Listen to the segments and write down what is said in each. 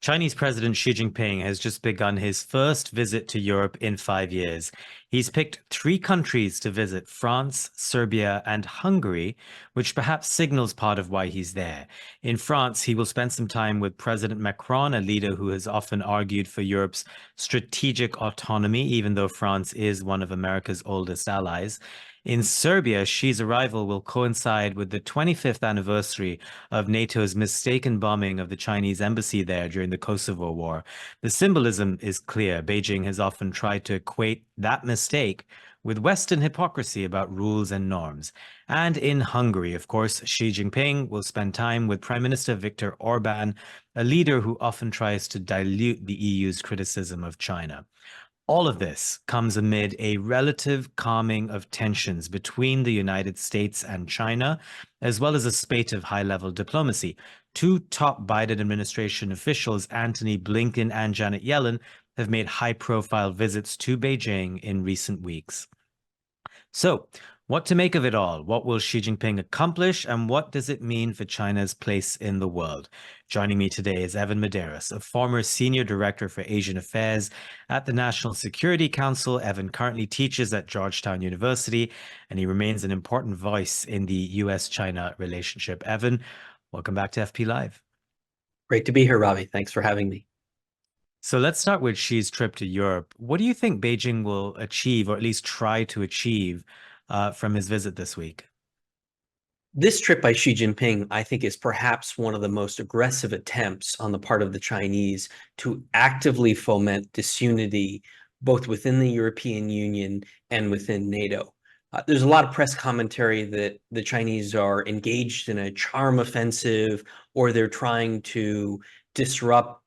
Chinese President Xi Jinping has just begun his first visit to Europe in 5 years. He's picked 3 countries to visit: France, Serbia, and Hungary, which perhaps signals part of why he's there. In France, he will spend some time with President Macron, a leader who has often argued for Europe's strategic autonomy, even though France is one of America's oldest allies. In Serbia, Xi's arrival will coincide with the 25th anniversary of NATO's mistaken bombing of the Chinese embassy there during the Kosovo War. The symbolism is clear. Beijing has often tried to equate that mistake with Western hypocrisy about rules and norms. And in Hungary, of course, Xi Jinping will spend time with Prime Minister Viktor Orban, a leader who often tries to dilute the EU's criticism of China. All of this comes amid a relative calming of tensions between the United States and China, as well as a spate of high-level diplomacy. 2 top Biden administration officials, Antony Blinken and Janet Yellen, have made high-profile visits to Beijing in recent weeks. So, what to make of it all? What will Xi Jinping accomplish, and what does it mean for China's place in the world? Joining me today is Evan Medeiros, a former Senior Director for Asian Affairs at the National Security Council. Evan currently teaches at Georgetown University, and he remains an important voice in the US-China relationship. Evan, welcome back to FP Live. Great to be here, Ravi. Thanks for having me. So let's start with Xi's trip to Europe. What do you think Beijing will achieve, or at least try to achieve, from his visit this week? This trip by Xi Jinping, I think, is perhaps one of the most aggressive attempts on the part of the Chinese to actively foment disunity, both within the European Union and within NATO. There's a lot of press commentary that the Chinese are engaged in a charm offensive, or they're trying to disrupt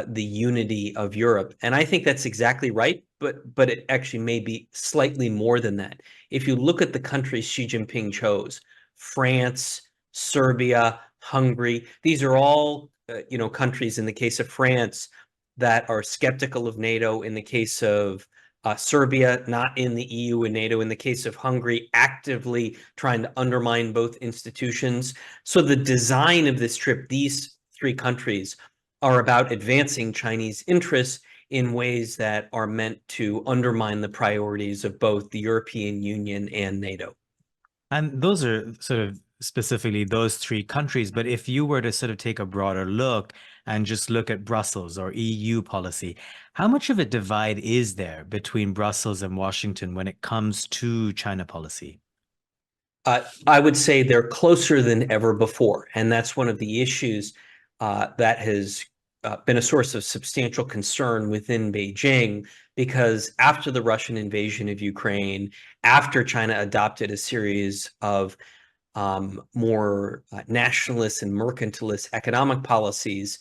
the unity of Europe. And I think that's exactly right, but it actually may be slightly more than that. If you look at the countries Xi Jinping chose, France, Serbia, Hungary, these are all countries, in the case of France, that are skeptical of NATO. In the case of Serbia, not in the EU and NATO. In the case of Hungary, actively trying to undermine both institutions. So the design of this trip, these 3 countries, are about advancing Chinese interests in ways that are meant to undermine the priorities of both the European Union and NATO. And those are sort of specifically those 3 countries. But if you were to sort of take a broader look and just look at Brussels or EU policy, how much of a divide is there between Brussels and Washington when it comes to China policy? I would say they're closer than ever before. And that's one of the issues that has been a source of substantial concern within Beijing, because after the Russian invasion of Ukraine, after China adopted a series of more nationalist and mercantilist economic policies,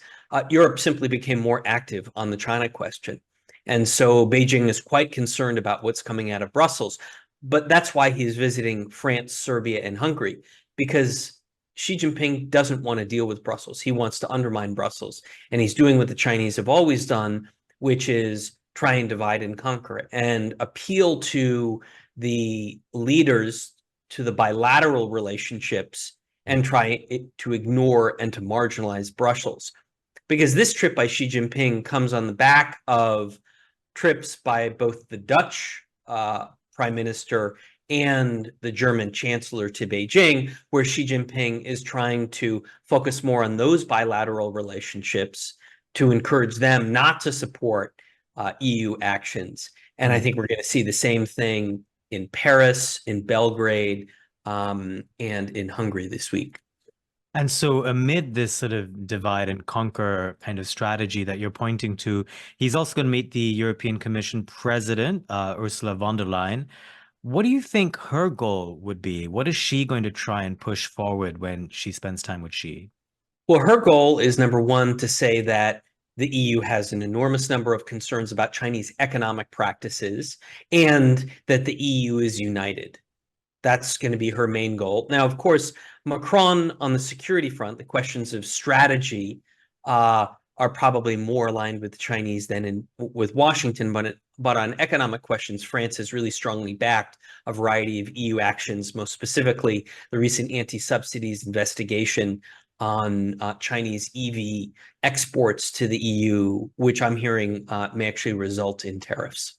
Europe simply became more active on the China question. And so Beijing is quite concerned about what's coming out of Brussels. But that's why he's visiting France, Serbia, and Hungary, because Xi Jinping doesn't want to deal with Brussels. He wants to undermine Brussels. And he's doing what the Chinese have always done, which is try and divide and conquer and appeal to the leaders, to the bilateral relationships, and try to ignore and to marginalize Brussels. Because this trip by Xi Jinping comes on the back of trips by both the Dutch Prime Minister and the German Chancellor to Beijing, where Xi Jinping is trying to focus more on those bilateral relationships to encourage them not to support EU actions. And I think we're going to see the same thing in Paris, in Belgrade, and in Hungary this week. And so amid this sort of divide and conquer kind of strategy that you're pointing to, he's also going to meet the European Commission President, Ursula von der Leyen. What do you think her goal would be? What is she going to try and push forward when she spends time with Xi? Well, her goal is, number one, to say that the EU has an enormous number of concerns about Chinese economic practices and that the EU is united. That's going to be her main goal. Now, of course, Macron on the security front, the questions of strategy are probably more aligned with the Chinese than with Washington, but on economic questions, France has really strongly backed a variety of EU actions, most specifically the recent anti-subsidies investigation on Chinese EV exports to the EU, which I'm hearing may actually result in tariffs.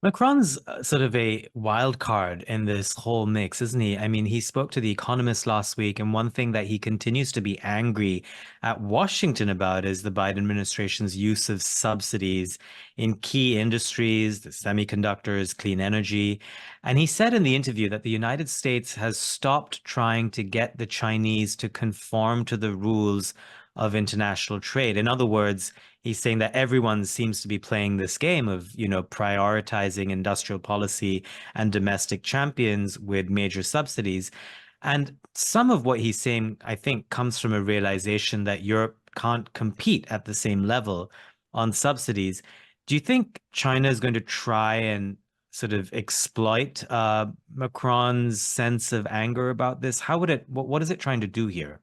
Macron's sort of a wild card in this whole mix, isn't he? I mean, he spoke to The Economist last week, and one thing that he continues to be angry at Washington about is the Biden administration's use of subsidies in key industries, the semiconductors, clean energy. And he said in the interview that the United States has stopped trying to get the Chinese to conform to the rules of international trade. In other words, he's saying that everyone seems to be playing this game of, prioritizing industrial policy and domestic champions with major subsidies. And some of what he's saying, I think, comes from a realization that Europe can't compete at the same level on subsidies. Do you think China is going to try and sort of exploit Macron's sense of anger about this? What is it trying to do here?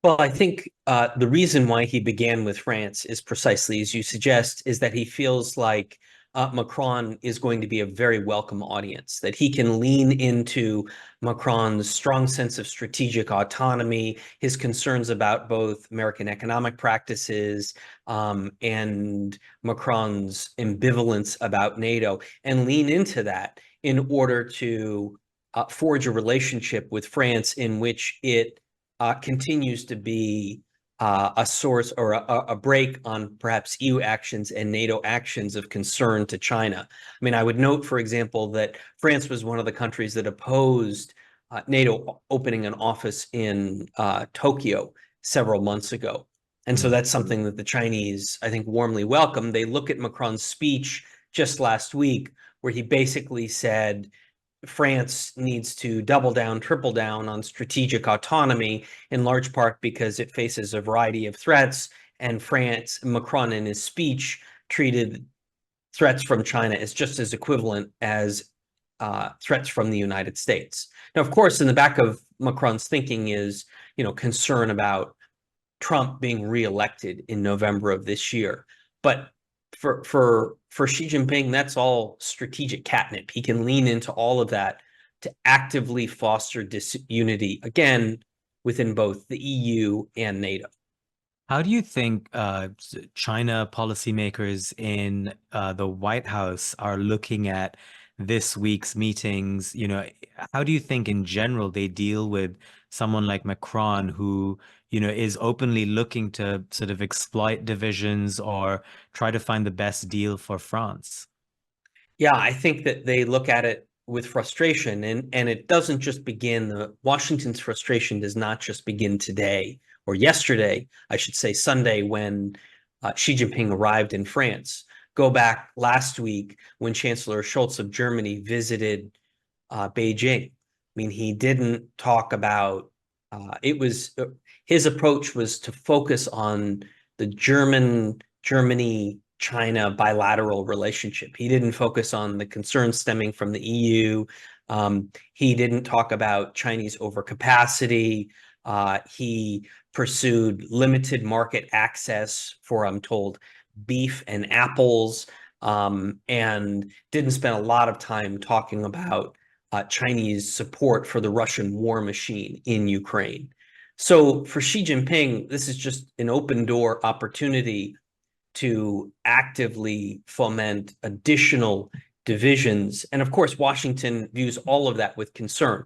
Well, I think the reason why he began with France is precisely as you suggest, is that he feels like Macron is going to be a very welcome audience, that he can lean into Macron's strong sense of strategic autonomy, his concerns about both American economic practices and Macron's ambivalence about NATO, and lean into that in order to forge a relationship with France in which it continues to be a source or a break on perhaps EU actions and NATO actions of concern to China. I mean, I would note, for example, that France was one of the countries that opposed NATO opening an office in Tokyo several months ago. And so that's something that the Chinese, I think, warmly welcome. They look at Macron's speech just last week, where he basically said, France needs to double down, triple down on strategic autonomy, in large part because it faces a variety of threats. And Macron in his speech treated threats from China as just as equivalent as threats from the United States. Now, of course, in the back of Macron's thinking is, concern about Trump being reelected in November of this year. But for Xi Jinping, that's all strategic catnip. He can lean into all of that to actively foster disunity, again, within both the EU and NATO. How do you think China policymakers in the White House are looking at this week's meetings? How do you think in general they deal with someone like Macron who, is openly looking to sort of exploit divisions or try to find the best deal for France? Yeah, I think that they look at it with frustration, and it doesn't just begin. Washington's frustration does not just begin today or yesterday, I should say Sunday, when Xi Jinping arrived in France. Go back last week when Chancellor Scholz of Germany visited Beijing. I mean, he didn't talk about his approach was to focus on the Germany-China bilateral relationship. He didn't focus on the concerns stemming from the EU. He didn't talk about Chinese overcapacity. He pursued limited market access for, I'm told, beef and apples, and didn't spend a lot of time talking about Chinese support for the Russian war machine in Ukraine. So for Xi Jinping, this is just an open door opportunity to actively foment additional divisions. And of course, Washington views all of that with concern.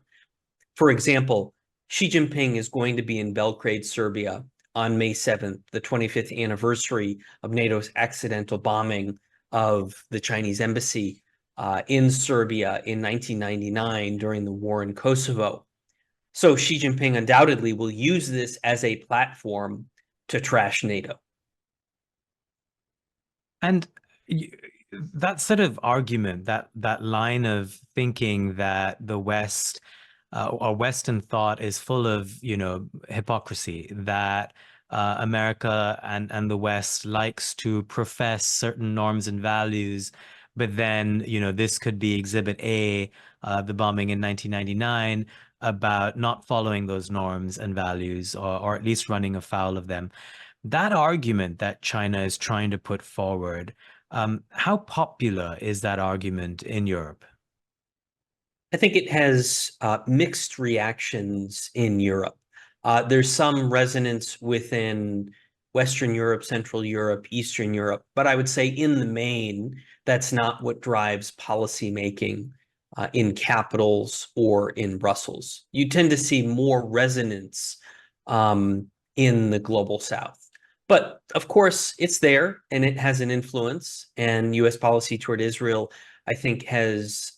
For example, Xi Jinping is going to be in Belgrade, Serbia on May 7th, the 25th anniversary of NATO's accidental bombing of the Chinese embassy in Serbia in 1999 during the war in Kosovo. So Xi Jinping undoubtedly will use this as a platform to trash NATO. And that sort of argument, that line of thinking that the West or Western thought is full of, hypocrisy, that America and the West likes to profess certain norms and values, but then, this could be Exhibit A, the bombing in 1999, about not following those norms and values, or at least running afoul of them. That argument that China is trying to put forward, how popular is that argument in Europe? I think it has mixed reactions in Europe. There's some resonance within Western Europe, Central Europe, Eastern Europe, but I would say in the main, that's not what drives policymaking in capitals or in Brussels. You tend to see more resonance in the global South. But of course, it's there and it has an influence. And U.S. policy toward Israel, I think, is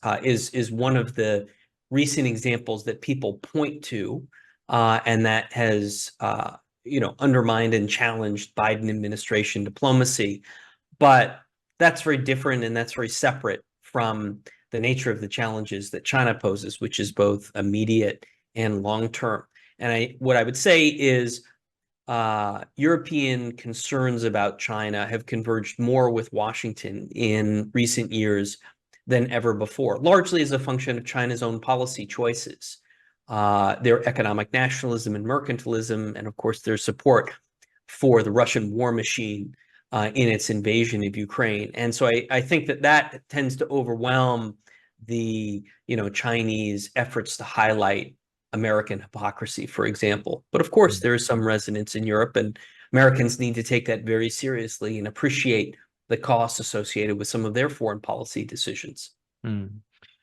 one of the recent examples that people point to, and that has undermined and challenged Biden administration diplomacy. But that's very different and that's very separate from the nature of the challenges that China poses, which is both immediate and long term. And what I would say is European concerns about China have converged more with Washington in recent years than ever before, largely as a function of China's own policy choices, their economic nationalism and mercantilism, and of course their support for the Russian war machine in its invasion of Ukraine. And so I think that tends to overwhelm the Chinese efforts to highlight American hypocrisy, for example. But of course, there is some resonance in Europe, and Americans need to take that very seriously and appreciate the costs associated with some of their foreign policy decisions. Mm.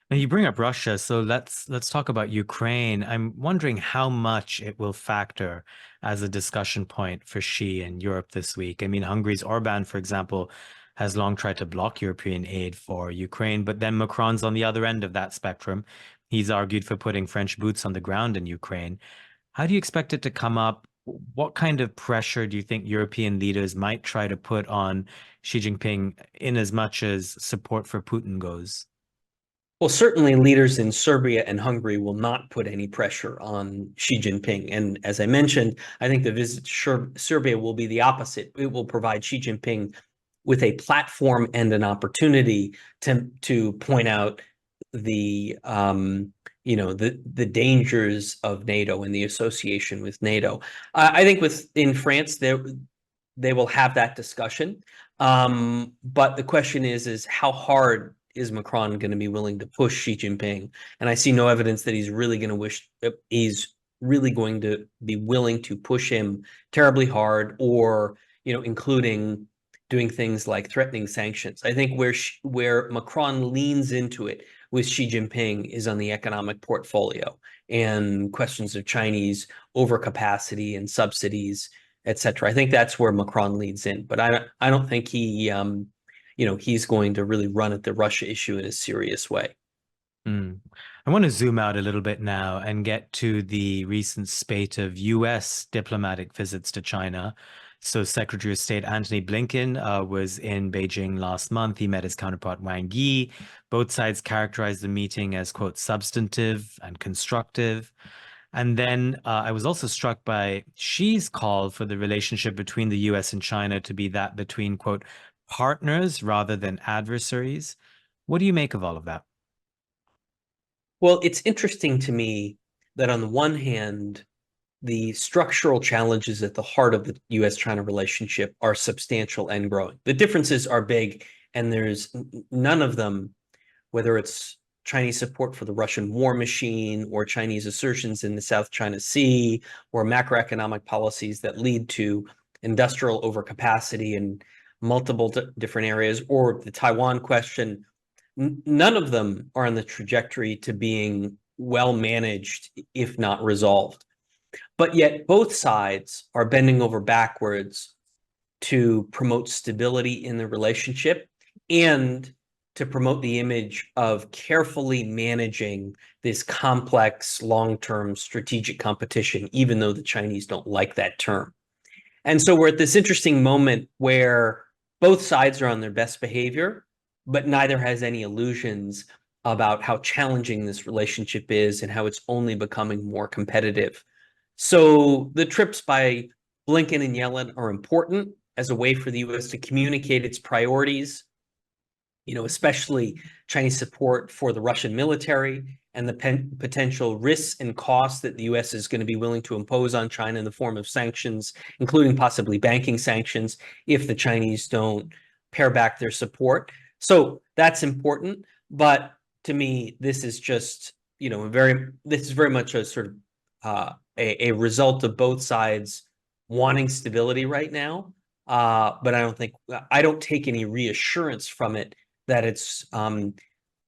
Now you bring up Russia, so let's talk about Ukraine. I'm wondering how much it will factor as a discussion point for Xi in Europe this week. I mean, Hungary's Orban, for example, has long tried to block European aid for Ukraine, but then Macron's on the other end of that spectrum. He's argued for putting French boots on the ground in Ukraine. How do you expect it to come up? What kind of pressure do you think European leaders might try to put on Xi Jinping in as much as support for Putin goes? Well, certainly leaders in Serbia and Hungary will not put any pressure on Xi Jinping. And as I mentioned, I think the visit to Serbia will be the opposite. It will provide Xi Jinping with a platform and an opportunity to point out the the dangers of NATO and the association with NATO. I think in France they will have that discussion, but the question is how hard is Macron going to be willing to push Xi Jinping? And I see no evidence that he's really going to be willing to push him terribly hard, or including doing things like threatening sanctions. I think where Macron leans into it with Xi Jinping is on the economic portfolio and questions of Chinese overcapacity and subsidies, etc. I think that's where Macron leads in, but I don't think he's going to really run at the Russia issue in a serious way. Mm. I want to zoom out a little bit now and get to the recent spate of U.S. diplomatic visits to China. So Secretary of State Antony Blinken was in Beijing last month. He met his counterpart Wang Yi. Both sides characterized the meeting as, quote, substantive and constructive. And then I was also struck by Xi's call for the relationship between the U.S. and China to be that between, quote, partners rather than adversaries. What do you make of all of that? Well, it's interesting to me that on the one hand, the structural challenges at the heart of the U.S.-China relationship are substantial and growing. The differences are big, and there's none of them, whether it's Chinese support for the Russian war machine or Chinese assertions in the South China Sea or macroeconomic policies that lead to industrial overcapacity in multiple different areas, or the Taiwan question. None of them are on the trajectory to being well managed, if not resolved. But yet both sides are bending over backwards to promote stability in the relationship and to promote the image of carefully managing this complex long-term strategic competition, even though the Chinese don't like that term. And so we're at this interesting moment where both sides are on their best behavior, but neither has any illusions about how challenging this relationship is and how it's only becoming more competitive. So the trips by Blinken and Yellen are important as a way for the U.S. to communicate its priorities, especially Chinese support for the Russian military and the potential risks and costs that the U.S. is going to be willing to impose on China in the form of sanctions, including possibly banking sanctions, if the Chinese don't pare back their support. So that's important. But to me, this is just, this is very much a sort of a result of both sides wanting stability right now. But I don't take any reassurance from it that it's going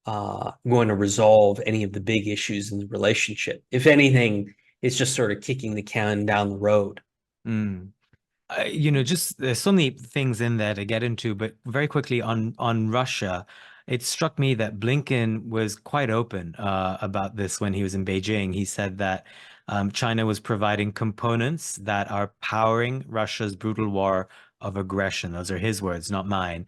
to resolve any of the big issues in the relationship. If anything, it's just sort of kicking the can down the road. Mm. Just there's so many things in there to get into, but very quickly on Russia, it struck me that Blinken was quite open about this when he was in Beijing. He said that China was providing components that are powering Russia's brutal war of aggression. Those are his words, not mine.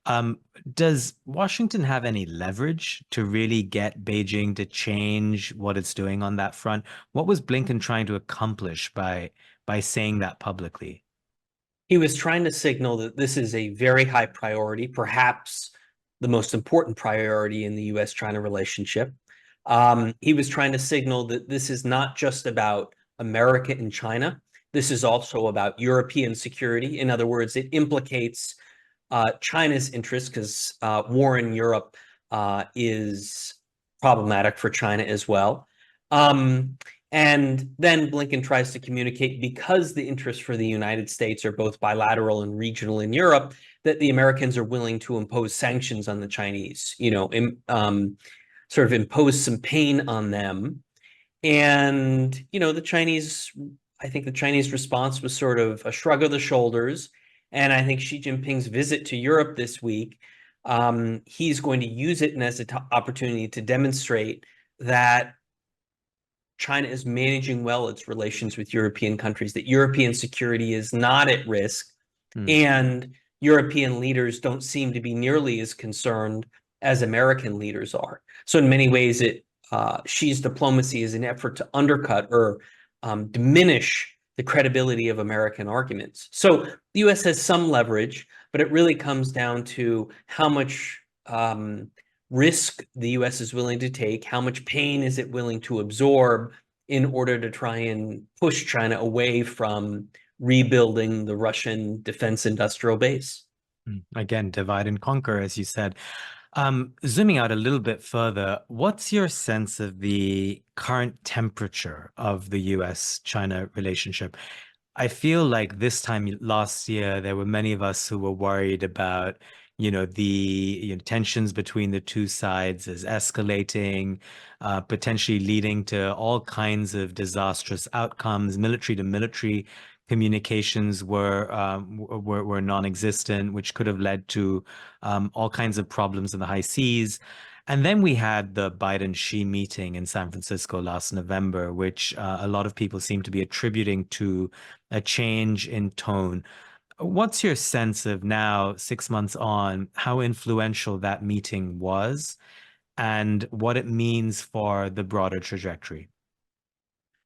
Um, does Washington have any leverage to really get Beijing to change what it's doing on that front? What was Blinken trying to accomplish by saying that publicly? He was trying to signal that this is a very high priority, perhaps the most important priority in the US-China relationship. He was trying to signal that this is not just about America and China. This is also about European security. In other words, it implicates China's interests because war in Europe is problematic for China as well. And then Blinken tries to communicate, because the interests for the United States are both bilateral and regional in Europe, that the Americans are willing to impose sanctions on the Chinese, sort of impose some pain on them. And, I think the Chinese response was sort of a shrug of the shoulders. And I think Xi Jinping's visit to Europe this week, he's going to use it as an opportunity to demonstrate that China is managing well its relations with European countries, that European security is not at risk, and European leaders don't seem to be nearly as concerned as American leaders are. So in many ways, Xi's diplomacy is an effort to undercut or diminish the credibility of American arguments. So the U.S. has some leverage, but it really comes down to how much risk the U.S. is willing to take, how much pain is it willing to absorb in order to try and push China away from rebuilding the Russian defense industrial base. Again, divide and conquer, as you said. Zooming out a little bit further, what's your sense of the current temperature of the US-China relationship? I feel like this time last year, there were many of us who were worried about, the tensions between the two sides as escalating, potentially leading to all kinds of disastrous outcomes. Military to military communications were non-existent, which could have led to all kinds of problems in the high seas. And then we had the Biden-Xi meeting in San Francisco last November, which a lot of people seem to be attributing to a change in tone. What's your sense of now, 6 months on, how influential that meeting was and what it means for the broader trajectory?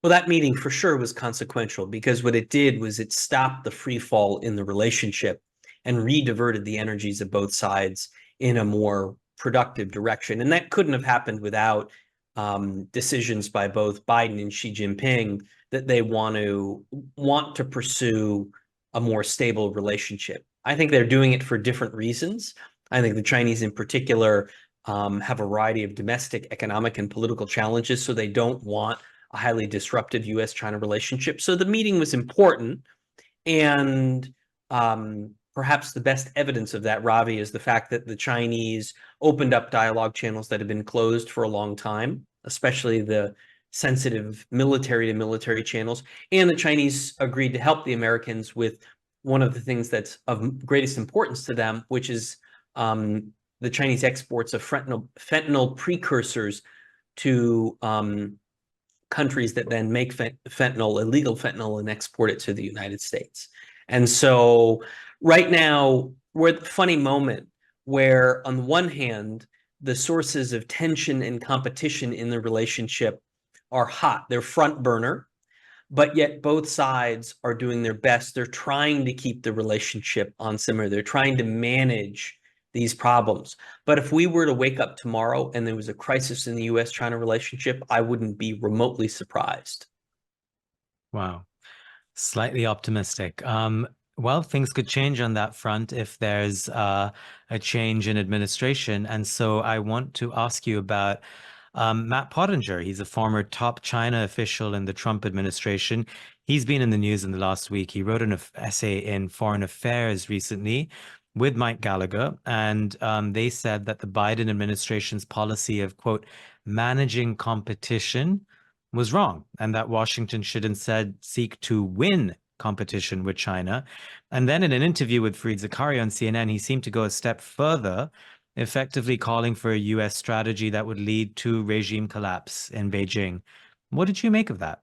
Well, that meeting for sure was consequential, because what it did was it stopped the free fall in the relationship and re-diverted the energies of both sides in a more productive direction. And that couldn't have happened without decisions by both Biden and Xi Jinping that they want to pursue a more stable relationship. I think they're doing it for different reasons. I think the Chinese in particular have a variety of domestic, economic, and political challenges, so they don't want a highly disruptive US-China relationship. So the meeting was important, and perhaps the best evidence of that, Ravi, is the fact that the Chinese opened up dialogue channels that have been closed for a long time, especially the sensitive military-to-military channels. And the Chinese agreed to help the Americans with one of the things that's of greatest importance to them, which is the Chinese exports of fentanyl precursors to countries that then make fentanyl, illegal fentanyl, and export it to the United States. And so right now, we're at the funny moment where, on the one hand, the sources of tension and competition in the relationship are hot. They're front burner, but yet both sides are doing their best. They're trying to keep the relationship on simmer. They're trying to manage these problems. But if we were to wake up tomorrow and there was a crisis in the US-China relationship, I wouldn't be remotely surprised. Wow. Slightly optimistic. Well, things could change on that front if there's a change in administration. And so I want to ask you about Matt Pottinger, he's a former top China official in the Trump administration. He's been in the news in the last week. He wrote an essay in Foreign Affairs recently with Mike Gallagher, and they said that the Biden administration's policy of, quote, managing competition was wrong, and that Washington should instead seek to win competition with China. And then in an interview with Fareed Zakaria on CNN, he seemed to go a step further, effectively calling for a US strategy that would lead to regime collapse in Beijing. What did you make of that?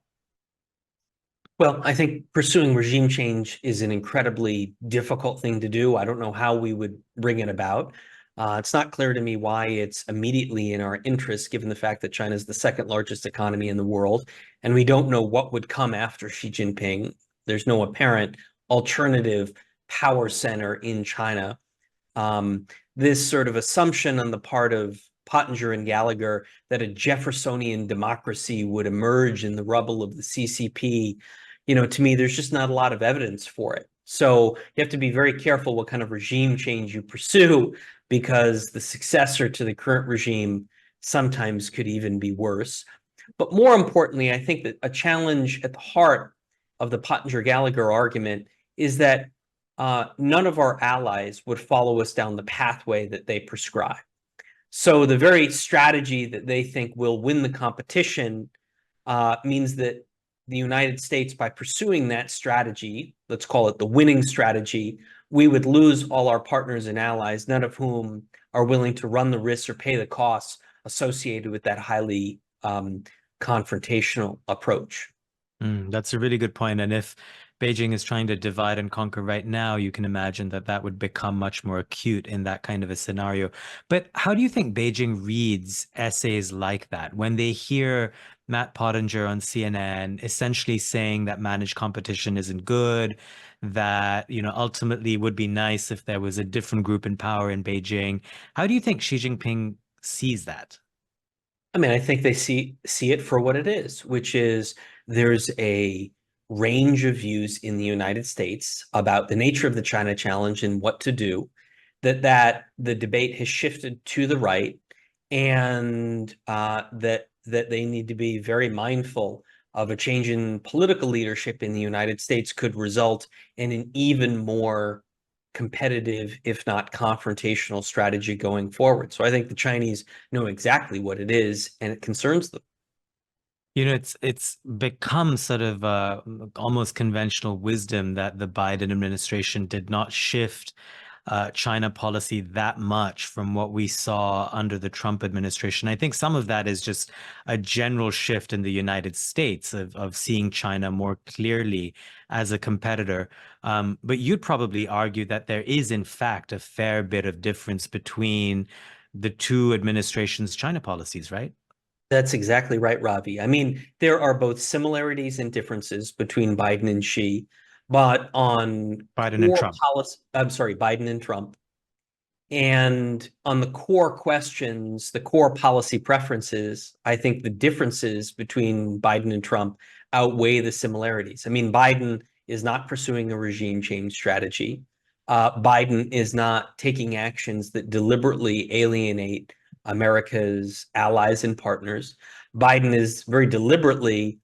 Well, I think pursuing regime change is an incredibly difficult thing to do. I don't know how we would bring it about. It's not clear to me why it's immediately in our interest, given the fact that China is the second largest economy in the world, and we don't know what would come after Xi Jinping. There's no apparent alternative power center in China. This sort of assumption on the part of Pottinger and Gallagher that a Jeffersonian democracy would emerge in the rubble of the CCP, to me, there's just not a lot of evidence for it. So you have to be very careful what kind of regime change you pursue, because the successor to the current regime sometimes could even be worse. But more importantly, I think that a challenge at the heart of the Pottinger-Gallagher argument is that none of our allies would follow us down the pathway that they prescribe. So the very strategy that they think will win the competition means that the United States, by pursuing that strategy, let's call it the winning strategy, we would lose all our partners and allies, none of whom are willing to run the risks or pay the costs associated with that highly confrontational approach. That's a really good point. And if Beijing is trying to divide and conquer right now, you can imagine that that would become much more acute in that kind of a scenario. But how do you think Beijing reads essays like that when they hear Matt Pottinger on CNN essentially saying that managed competition isn't good, that, ultimately would be nice if there was a different group in power in Beijing? How do you think Xi Jinping sees that? I mean, I think they see it for what it is, which is there's a range of views in the United States about the nature of the China challenge and what to do, that the debate has shifted to the right, and that they need to be very mindful of a change in political leadership in the United States could result in an even more competitive, if not confrontational, strategy going forward. So I think the Chinese know exactly what it is, and it concerns them. It's become sort of almost conventional wisdom that the Biden administration did not shift China policy that much from what we saw under the Trump administration. I think some of that is just a general shift in the United States of seeing China more clearly as a competitor. But you'd probably argue that there is, in fact, a fair bit of difference between the two administrations' China policies, right? That's exactly right, Ravi. I mean, there are both similarities and differences between Biden and Xi, but on Biden and core Trump. policy, I'm sorry, Biden and Trump. And on the core questions, the core policy preferences, I think the differences between Biden and Trump outweigh the similarities. I mean, Biden is not pursuing a regime change strategy. Biden is not taking actions that deliberately alienate America's allies and partners. Biden is very deliberately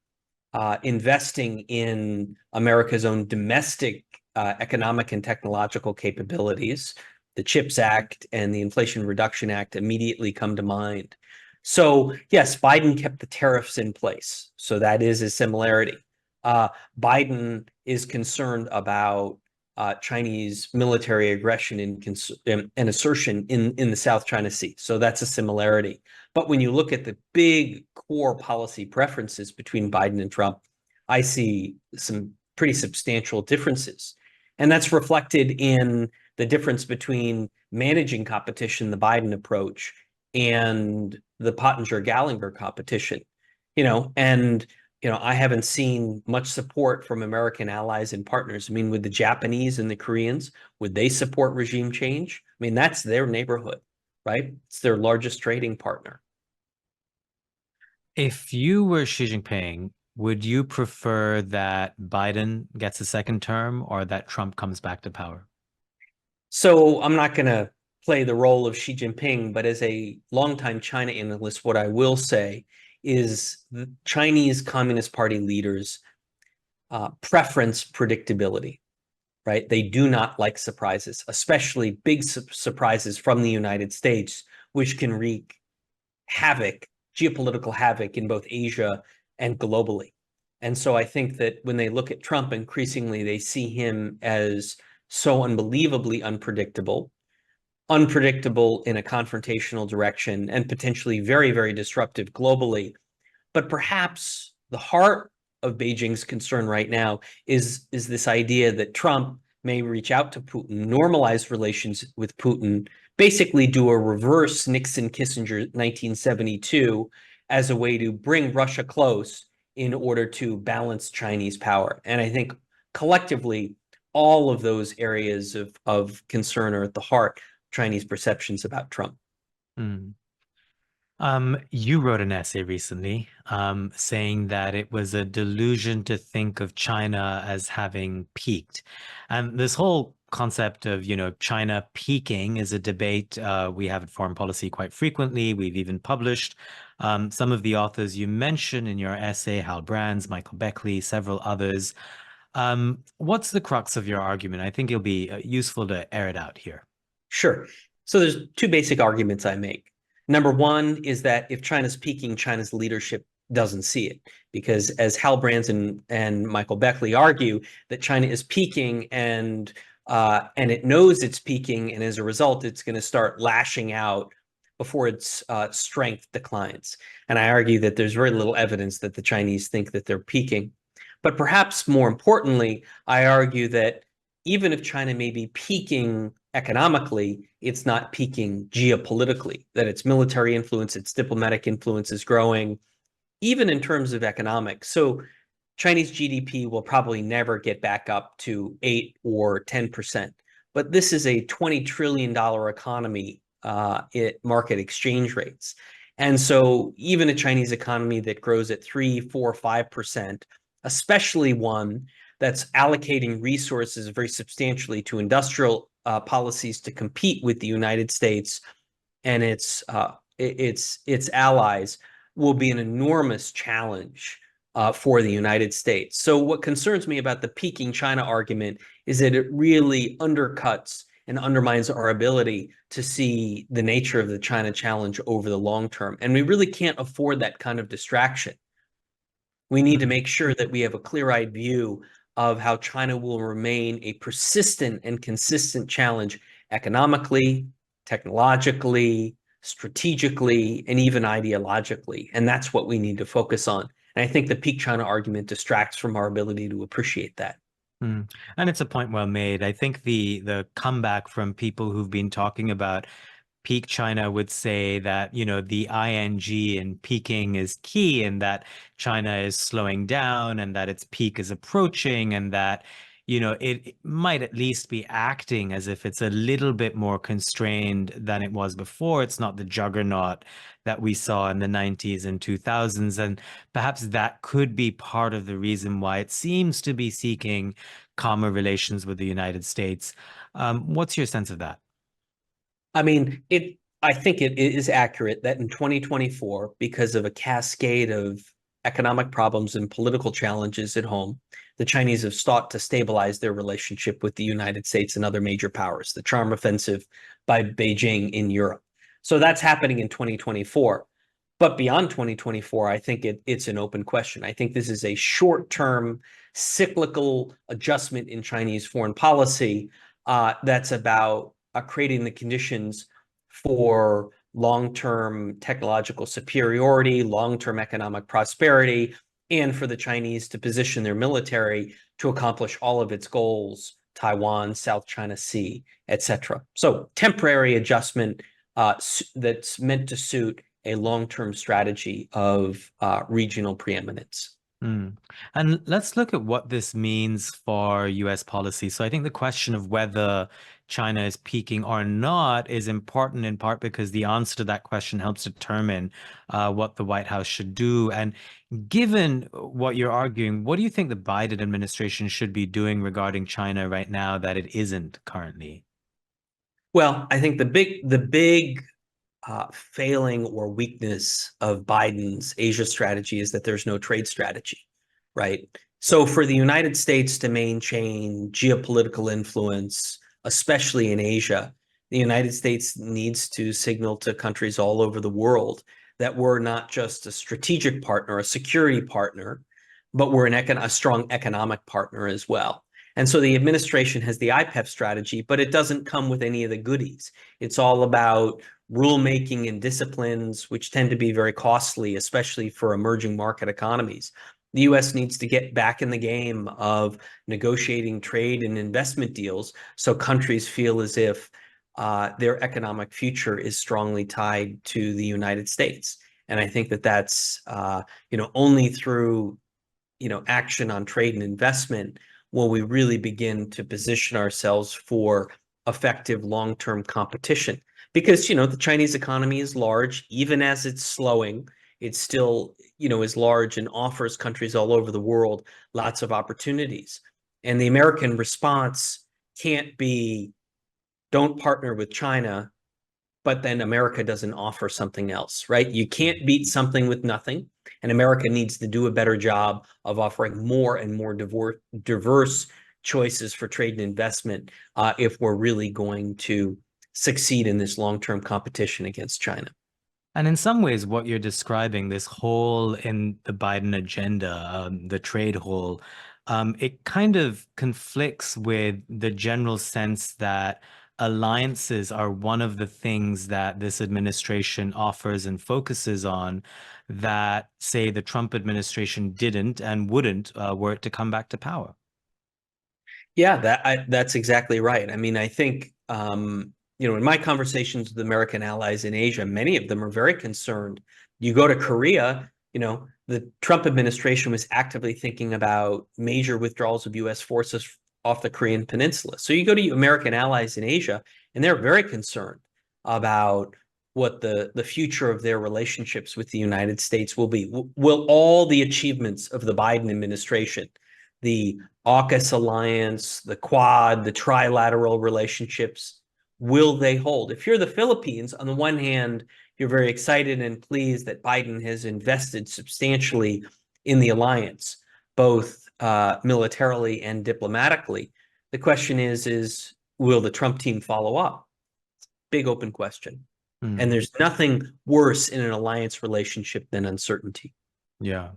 investing in America's own domestic economic and technological capabilities. The CHIPS Act and the Inflation Reduction Act immediately come to mind. So yes, Biden kept the tariffs in place. So that is a similarity. Biden is concerned about Chinese military aggression and assertion in the South China Sea. So that's a similarity. But when you look at the big core policy preferences between Biden and Trump, I see some pretty substantial differences. And that's reflected in the difference between managing competition, the Biden approach, and the Pottinger-Gallagher competition. I haven't seen much support from American allies and partners. I mean, with the Japanese and the Koreans, would they support regime change? I mean, that's their neighborhood, right? It's their largest trading partner. If you were Xi Jinping, would you prefer that Biden gets a second term or that Trump comes back to power? So I'm not going to play the role of Xi Jinping, but as a longtime China analyst, what I will say is the Chinese Communist Party leaders preference predictability, right? They do not like surprises, especially big surprises from the United States, which can wreak havoc, geopolitical havoc in both Asia and globally. And so I think that when they look at Trump, increasingly they see him as so unbelievably unpredictable in a confrontational direction, and potentially very, very disruptive globally. But perhaps the heart of Beijing's concern right now is this idea that Trump may reach out to Putin, normalize relations with Putin, basically do a reverse Nixon-Kissinger 1972 as a way to bring Russia close in order to balance Chinese power. And I think collectively, all of those areas of concern are at the heart of Chinese perceptions about Trump. Mm. You wrote an essay recently saying that it was a delusion to think of China as having peaked. And this whole concept of, China peaking is a debate we have in foreign policy quite frequently. We've even published some of the authors you mentioned in your essay, Hal Brands, Michael Beckley, several others. What's the crux of your argument? I think it'll be useful to air it out here. Sure. So there's two basic arguments I make. Number one is that if China's peaking, China's leadership doesn't see it, because as Hal Brands and Michael Beckley argue, that China is peaking and it knows it's peaking, and as a result, it's going to start lashing out before its strength declines. And I argue that there's very little evidence that the Chinese think that they're peaking. But perhaps more importantly, I argue that even if China may be peaking economically, it's not peaking geopolitically, that its military influence, its diplomatic influence is growing, even in terms of economics. So Chinese GDP will probably never get back up to 8 or 10%. But this is a $20 trillion economy at market exchange rates. And so even a Chinese economy that grows at 3, 4, 5%, especially one that's allocating resources very substantially to industrial policies to compete with the United States and its allies, will be an enormous challenge for the United States. So what concerns me about the peaking China argument is that it really undercuts and undermines our ability to see the nature of the China challenge over the long term. And we really can't afford that kind of distraction. We need to make sure that we have a clear-eyed view of how China will remain a persistent and consistent challenge economically, technologically, strategically, and even ideologically. And that's what we need to focus on. And I think the peak China argument distracts from our ability to appreciate that. And it's a point well made. I think the comeback from people who've been talking about peak China would say that, the ing in peaking is key, and that China is slowing down, and that its peak is approaching, and that, it might at least be acting as if it's a little bit more constrained than it was before. It's not the juggernaut that we saw in the 90s and 2000s. And perhaps that could be part of the reason why it seems to be seeking calmer relations with the United States. What's your sense of that? I mean, I think it is accurate that in 2024, because of a cascade of economic problems and political challenges at home, the Chinese have sought to stabilize their relationship with the United States and other major powers, the charm offensive by Beijing in Europe. So that's happening in 2024. But beyond 2024, I think it's an open question. I think this is a short-term cyclical adjustment in Chinese foreign policy that's about creating the conditions for long-term technological superiority, long-term economic prosperity, and for the Chinese to position their military to accomplish all of its goals, Taiwan, South China Sea, etc. So temporary adjustment that's meant to suit a long-term strategy of regional preeminence. And let's look at what this means for US policy. So I think the question of whether China is peaking or not is important, in part because the answer to that question helps determine what the White House should do. And given what you're arguing, what do you think the Biden administration should be doing regarding China right now that it isn't currently? Well, I think the big failing or weakness of Biden's Asia strategy is that there's no trade strategy, right? So for the United States to maintain geopolitical influence, especially in Asia, the United States needs to signal to countries all over the world that we're not just a strategic partner, a security partner, but we're a strong economic partner as well. And so the administration has the IPEF strategy, but it doesn't come with any of the goodies. It's all about rulemaking and disciplines, which tend to be very costly, especially for emerging market economies. The US needs to get back in the game of negotiating trade and investment deals so countries feel as if their economic future is strongly tied to the United States. And I think that that's only through action on trade and investment will we really begin to position ourselves for effective long-term competition. Because the Chinese economy is large, even as it's slowing, it still is large and offers countries all over the world lots of opportunities. And the American response can't be don't partner with China, but then America doesn't offer something else, right? You can't beat something with nothing. And America needs to do a better job of offering more and more diverse choices for trade and investment if we're really going to succeed in this long-term competition against China. And in some ways, what you're describing, this hole in the Biden agenda, the trade hole, it kind of conflicts with the general sense that alliances are one of the things that this administration offers and focuses on that, say, the Trump administration didn't and wouldn't were it to come back to power. Yeah, that's exactly right. I mean, I think in my conversations with American allies in Asia, many of them are very concerned. You go to Korea, the Trump administration was actively thinking about major withdrawals of U.S. forces off the Korean Peninsula. So you go to American allies in Asia, and they're very concerned about what the future of their relationships with the United States will be. Will all the achievements of the Biden administration, the AUKUS alliance, the Quad, the trilateral relationships, will they hold? If you're the Philippines, on the one hand, you're very excited and pleased that Biden has invested substantially in the alliance, both militarily and diplomatically. The question is will the Trump team follow up? Big open question. And there's nothing worse in an alliance relationship than uncertainty. Yeah.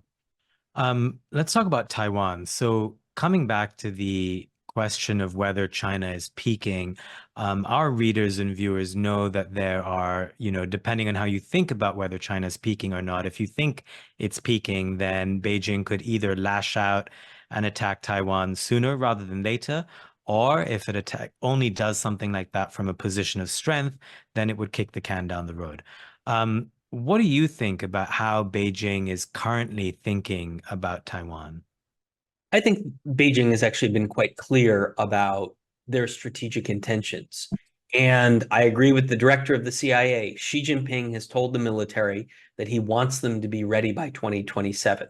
Let's talk about Taiwan. So coming back to the question of whether China is peaking, our readers and viewers know that there are, depending on how you think about whether China is peaking or not, if you think it's peaking, then Beijing could either lash out and attack Taiwan sooner rather than later, or if it only does something like that from a position of strength, then it would kick the can down the road. What do you think about how Beijing is currently thinking about Taiwan? I think Beijing has actually been quite clear about their strategic intentions. And I agree with the director of the CIA. Xi Jinping has told the military that he wants them to be ready by 2027.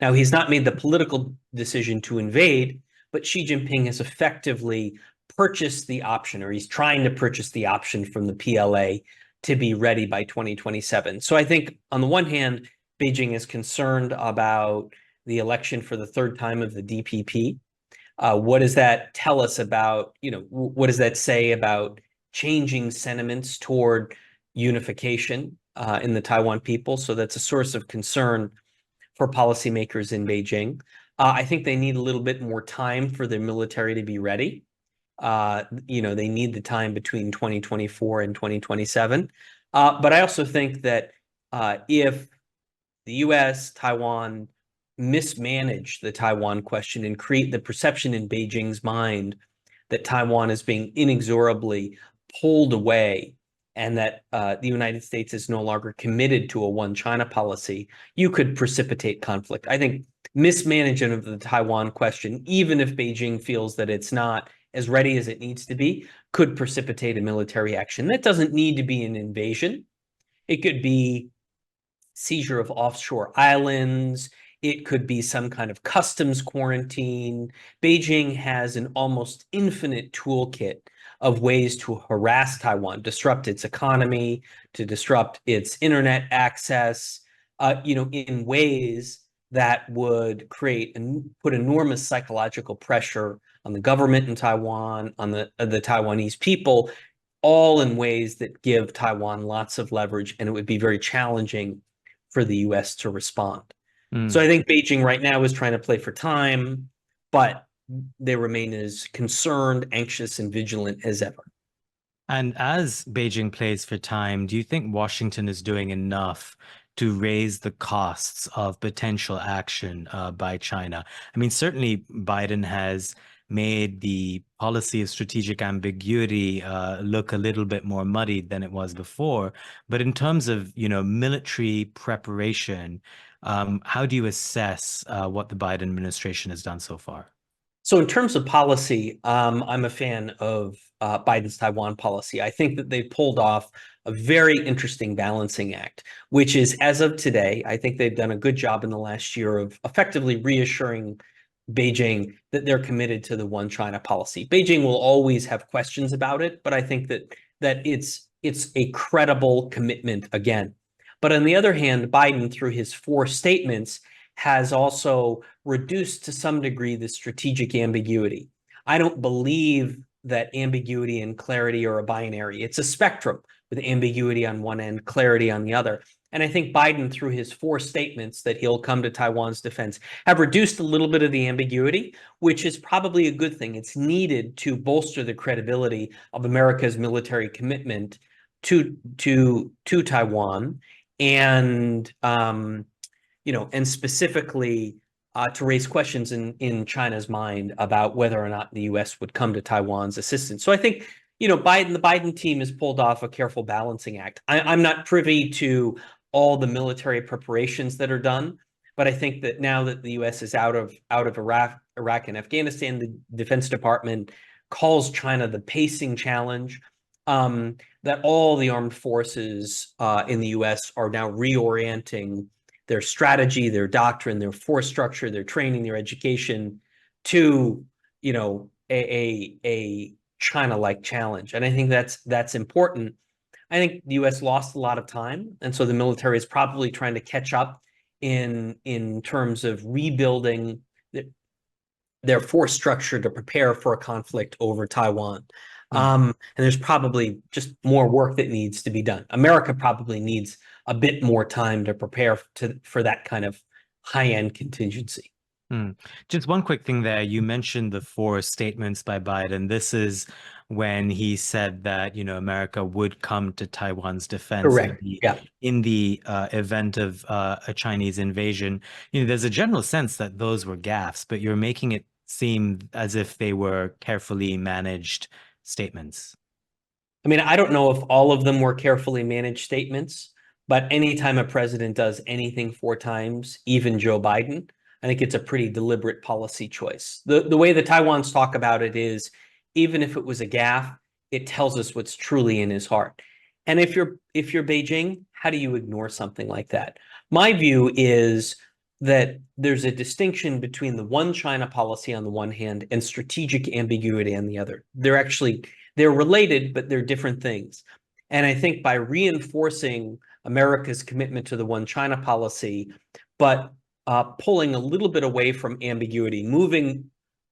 Now, he's not made the political decision to invade, but Xi Jinping has effectively purchased the option, or he's trying to purchase the option from the PLA to be ready by 2027. So I think on the one hand, Beijing is concerned about the election for the third time of the DPP. What does that tell us about, what does that say about changing sentiments toward unification in the Taiwan people? So that's a source of concern for policymakers in Beijing. I think they need a little bit more time for their military to be ready. They need the time between 2024 and 2027. But I also think that if the US, Taiwan mismanage the Taiwan question and create the perception in Beijing's mind that Taiwan is being inexorably pulled away and that the United States is no longer committed to a one China policy, you could precipitate conflict. I think mismanagement of the Taiwan question, even if Beijing feels that it's not as ready as it needs to be, could precipitate a military action. That doesn't need to be an invasion. It could be seizure of offshore islands. It could be some kind of customs quarantine. Beijing has an almost infinite toolkit of ways to harass Taiwan, disrupt its economy, to disrupt its internet access, in ways that would create and put enormous psychological pressure on the government in Taiwan, on the Taiwanese people, all in ways that give Taiwan lots of leverage, and it would be very challenging for the US to respond. So I think Beijing right now is trying to play for time, but they remain as concerned, anxious, and vigilant as ever. And as Beijing plays for time, do you think Washington is doing enough to raise the costs of potential action by China? I mean, certainly Biden has made the policy of strategic ambiguity look a little bit more muddied than it was before. But in terms of, military preparation, how do you assess what the Biden administration has done so far? So in terms of policy, I'm a fan of Biden's Taiwan policy. I think that they pulled off a very interesting balancing act, which is, as of today, I think they've done a good job in the last year of effectively reassuring Beijing that they're committed to the one China policy. Beijing will always have questions about it, but I think that it's a credible commitment again. But on the other hand, Biden, through his 4 statements, has also reduced to some degree the strategic ambiguity. I don't believe that ambiguity and clarity are a binary. It's a spectrum with ambiguity on one end, clarity on the other. And I think Biden, through his 4 statements that he'll come to Taiwan's defense, have reduced a little bit of the ambiguity, which is probably a good thing. It's needed to bolster the credibility of America's military commitment to Taiwan, and and specifically to raise questions in China's mind about whether or not the U.S. would come to Taiwan's assistance. So I think, the Biden team has pulled off a careful balancing act. I'm not privy to all the military preparations that are done, but I think that now that the U.S. is out of Iraq and Afghanistan, the Defense Department calls China the pacing challenge. That all the armed forces in the U.S. are now reorienting their strategy, their doctrine, their force structure, their training, their education to, a China-like challenge. And I think that's important. I think the U.S. lost a lot of time, and so the military is probably trying to catch up in terms of rebuilding their force structure to prepare for a conflict over Taiwan. And there's probably just more work that needs to be done. America probably needs a bit more time to prepare for that kind of high-end contingency. Just one quick thing there. You mentioned the 4 statements by Biden. This is when he said that, America would come to Taiwan's defense Correct. in the event of a Chinese invasion. There's a general sense that those were gaffes, but you're making it seem as if they were carefully managed statements. I mean, I don't know if all of them were carefully managed statements, but anytime a president does anything 4 times, even Joe Biden, I think it's a pretty deliberate policy choice. The way the Taiwans talk about it is, even if it was a gaffe, it tells us what's truly in his heart. And if you're Beijing, how do you ignore something like that? My view is that there's a distinction between the one China policy on the one hand and strategic ambiguity on the other. They're related, but they're different things. And I think by reinforcing America's commitment to the one China policy, but pulling a little bit away from ambiguity, moving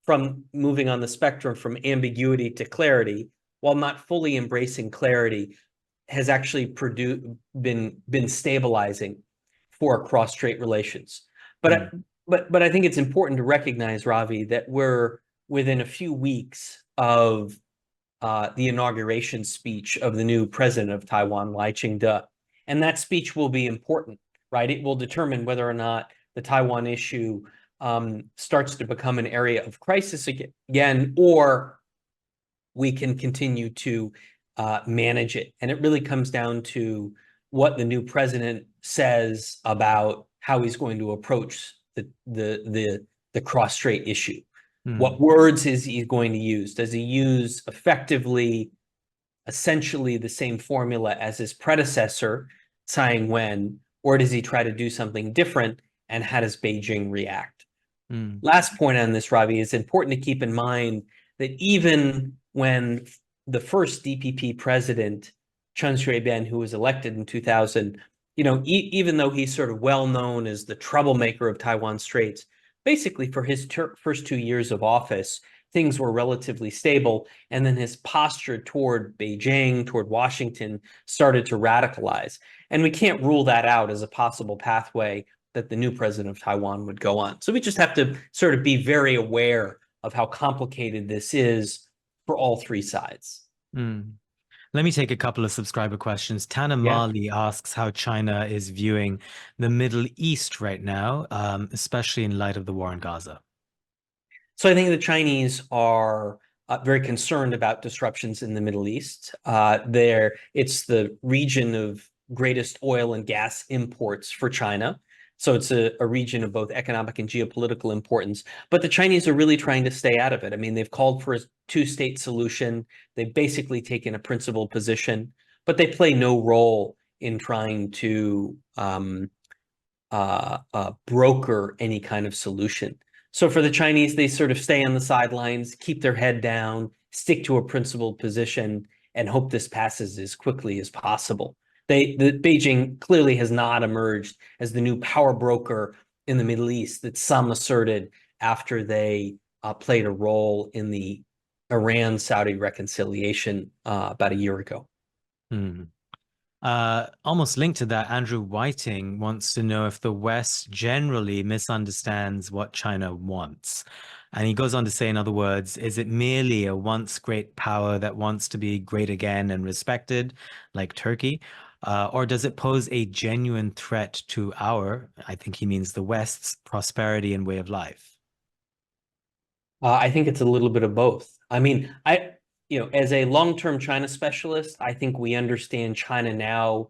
on the spectrum from ambiguity to clarity, while not fully embracing clarity, has actually been stabilizing for cross-strait relations. But I think it's important to recognize, Ravi, that we're within a few weeks of the inauguration speech of the new president of Taiwan, Lai Ching-te. And that speech will be important, right? It will determine whether or not the Taiwan issue starts to become an area of crisis again, or we can continue to manage it. And it really comes down to what the new president says about how he's going to approach the cross-strait issue. What words is he going to use? Does he use effectively, essentially the same formula as his predecessor, Tsai Ing-wen, or does he try to do something different? And how does Beijing react? Last point on this, Ravi, it's important to keep in mind that even when the first DPP president, Chen Shui-bian, who was elected in 2000, even though he's sort of well known as the troublemaker of Taiwan Straits, basically for his first 2 years of office, things were relatively stable. And then his posture toward Beijing, toward Washington, started to radicalize. And we can't rule that out as a possible pathway that the new president of Taiwan would go on. So we just have to sort of be very aware of how complicated this is for all three sides. Let me take a couple of subscriber questions. Tana Yeah. Mali asks how China is viewing the Middle East right now, especially in light of the war in Gaza. So I think the Chinese are very concerned about disruptions in the Middle East. It's the region of greatest oil and gas imports for China. So it's a region of both economic and geopolitical importance. But the Chinese are really trying to stay out of it. I mean, they've called for a two-state solution. They've basically taken a principled position, but they play no role in trying to broker any kind of solution. So for the Chinese, they sort of stay on the sidelines, keep their head down, stick to a principled position, and hope this passes as quickly as possible. Beijing clearly has not emerged as the new power broker in the Middle East that some asserted after they played a role in the Iran-Saudi reconciliation about a year ago. Almost linked to that, Andrew Whiting wants to know if the West generally misunderstands what China wants. And he goes on to say, in other words, is it merely a once great power that wants to be great again and respected, like Turkey? Or does it pose a genuine threat to I think he means the West's, prosperity and way of life? I think it's a little bit of both. I mean, as a long-term China specialist, I think we understand China now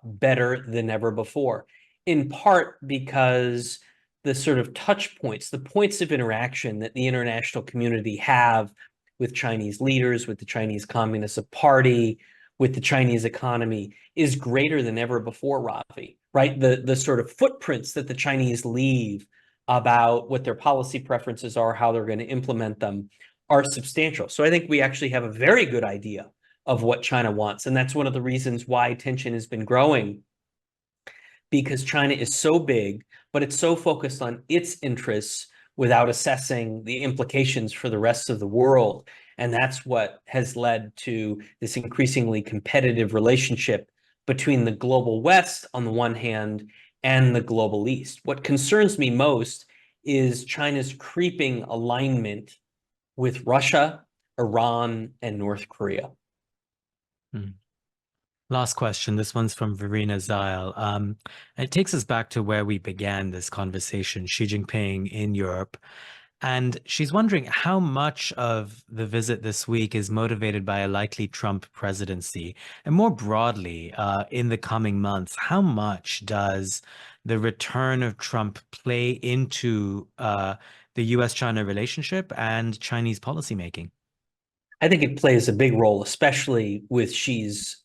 better than ever before, in part because the sort of touch points, the points of interaction that the international community have with Chinese leaders, with the Chinese Communist Party, with the Chinese economy is greater than ever before, Ravi, right? The sort of footprints that the Chinese leave about what their policy preferences are, how they're going to implement them, are substantial. So I think we actually have a very good idea of what China wants. And that's one of the reasons why tension has been growing, because China is so big, but it's so focused on its interests without assessing the implications for the rest of the world. And that's what has led to this increasingly competitive relationship between the global West on the one hand and the global East. What concerns me most is China's creeping alignment with Russia, Iran, and North Korea. Last question. This one's from Verena Zile. It takes us back to where we began this conversation, Xi Jinping in Europe. And she's wondering how much of the visit this week is motivated by a likely Trump presidency. And more broadly, in the coming months, how much does the return of Trump play into the US-China relationship and Chinese policymaking? I think it plays a big role, especially with Xi's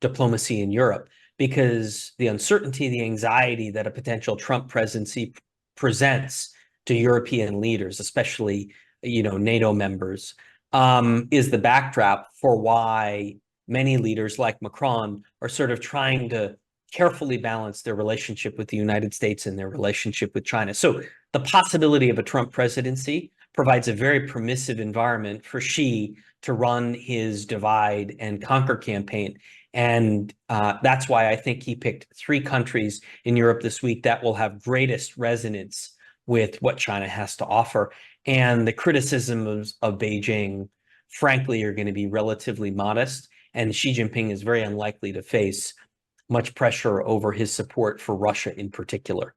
diplomacy in Europe, because the uncertainty, the anxiety that a potential Trump presidency presents to European leaders, especially NATO members, is the backdrop for why many leaders like Macron are sort of trying to carefully balance their relationship with the United States and their relationship with China. So the possibility of a Trump presidency provides a very permissive environment for Xi to run his divide and conquer campaign. And that's why I think he picked 3 countries in Europe this week that will have greatest resonance with what China has to offer. And the criticisms of Beijing, frankly, are going to be relatively modest. And Xi Jinping is very unlikely to face much pressure over his support for Russia in particular.